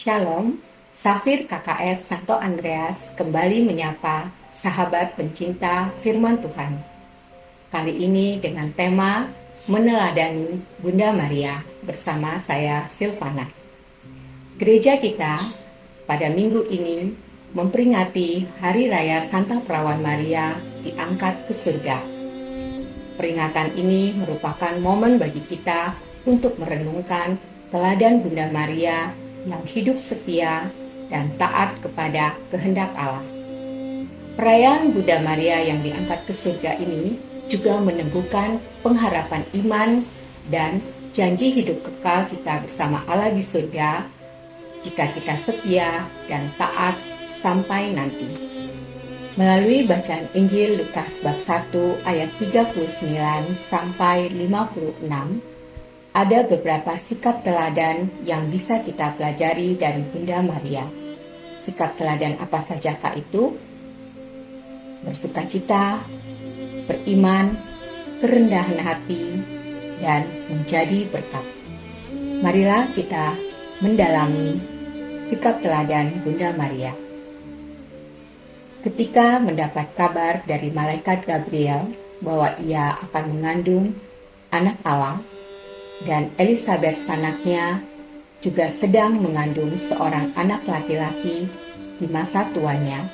Shalom, Safir KKS Santo Andreas kembali menyapa sahabat pencinta firman Tuhan. Kali ini dengan tema meneladani Bunda Maria bersama saya Silvana. Gereja kita pada minggu ini memperingati Hari Raya Santa Perawan Maria diangkat ke surga. Peringatan ini merupakan momen bagi kita untuk merenungkan teladan Bunda Maria yang hidup setia dan taat kepada kehendak Allah. Perayaan Bunda Maria yang diangkat ke surga ini juga meneguhkan pengharapan iman dan janji hidup kekal kita bersama Allah di surga jika kita setia dan taat sampai nanti. Melalui bacaan Injil Lukas bab 1 ayat 39 sampai 56, ada beberapa sikap teladan yang bisa kita pelajari dari Bunda Maria. Sikap teladan apa sajakah itu? Bersukacita, beriman, kerendahan hati, dan menjadi berkat. Marilah kita mendalami sikap teladan Bunda Maria. Ketika mendapat kabar dari malaikat Gabriel bahwa ia akan mengandung anak Allah, dan Elizabeth sanaknya juga sedang mengandung seorang anak laki-laki di masa tuanya,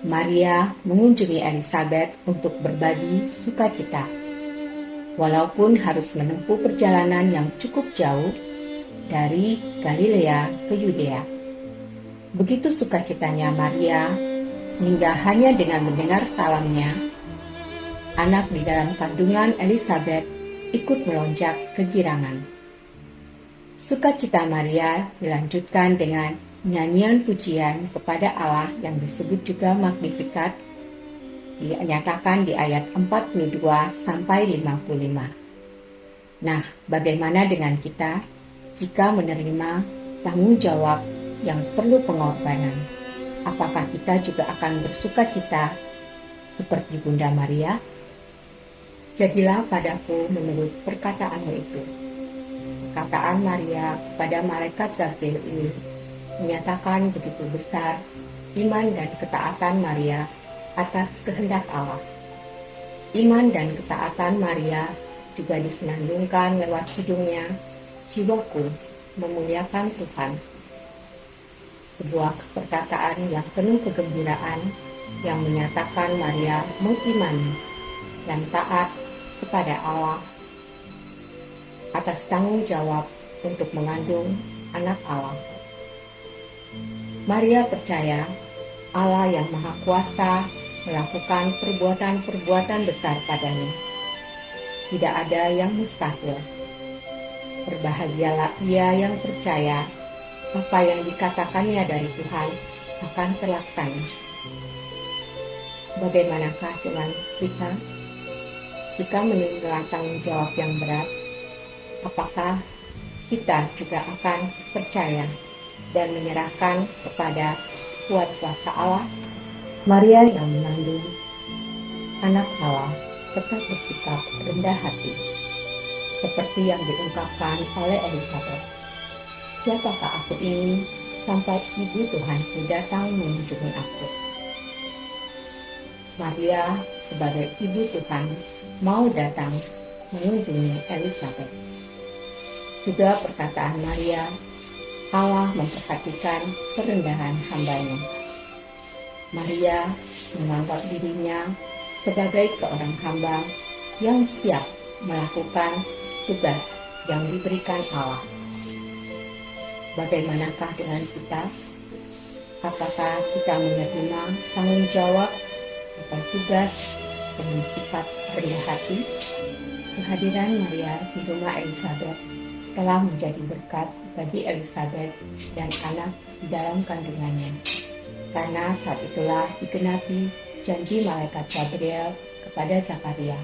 Maria mengunjungi Elizabeth untuk berbagi sukacita. Walaupun harus menempuh perjalanan yang cukup jauh dari Galilea ke Yudea. Begitu sukacitanya Maria, sehingga hanya dengan mendengar salamnya, anak di dalam kandungan Elizabeth ikut melonjak kegirangan. Sukacita Maria dilanjutkan dengan nyanyian pujian kepada Allah yang disebut juga Magnificat, dinyatakan di ayat 42 sampai 55. Nah, bagaimana dengan kita jika menerima tanggung jawab yang perlu pengorbanan? Apakah kita juga akan bersukacita seperti Bunda Maria? Jadilah padaku menurut perkataanmu itu. Perkataan Maria kepada malaikat Gabriel ini menyatakan begitu besar iman dan ketaatan Maria atas kehendak Allah. Iman dan ketaatan Maria juga disenandungkan lewat hidungnya, jiwaku memuliakan Tuhan. Sebuah perkataan yang penuh kegembiraan yang menyatakan Maria mengimani dan taat kepada Allah atas tanggung jawab untuk mengandung anak Allah. Maria percaya Allah yang Maha Kuasa melakukan perbuatan-perbuatan besar padanya. Tidak ada yang mustahil. Berbahagialah ia yang percaya apa yang dikatakannya dari Tuhan akan terlaksana. Bagaimanakah dengan kita? Jika menerima tanggung jawab yang berat, apakah kita juga akan percaya dan menyerahkan kepada kuat kuasa Allah? Maria yang mengandung anak Allah tetap bersikap rendah hati, seperti yang diungkapkan oleh Elizabeth. Siapakah aku ini sampai Ibu Tuhanku datang mengunjungi aku? Maria sebagai Ibu Tuhan mau datang mengunjungi Elizabeth. Juga perkataan Maria, Allah memperhatikan kerendahan hamba-Nya. Maria menganggap dirinya sebagai seorang hamba yang siap melakukan tugas yang diberikan Allah. Bagaimanakah dengan kita? Apakah kita menerima tanggung jawab atau tugas dengan sifat rendah hati? Kehadiran Maria di rumah Elizabeth telah menjadi berkat bagi Elizabeth dan anak di dalam kandungannya. Karena saat itulah digenapi janji malaikat Gabriel kepada Zakaria.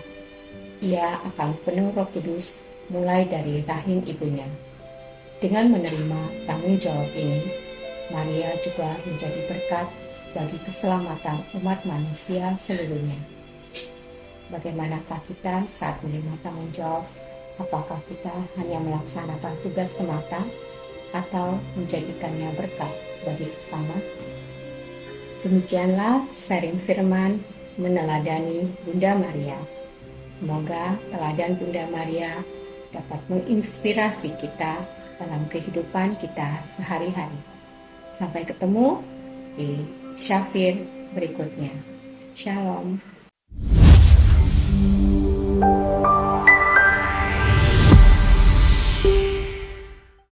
Ia akan penuh Roh Kudus mulai dari rahim ibunya. Dengan menerima tanggung jawab ini, Maria juga menjadi berkat bagi keselamatan umat manusia seluruhnya. Bagaimanakah kita saat menerima tanggung jawab? Apakah kita hanya melaksanakan tugas semata atau menjadikannya berkat bagi sesama? Demikianlah sharing firman meneladani Bunda Maria. Semoga teladan Bunda Maria dapat menginspirasi kita dalam kehidupan kita sehari-hari. Sampai ketemu di Syafir berikutnya. Shalom.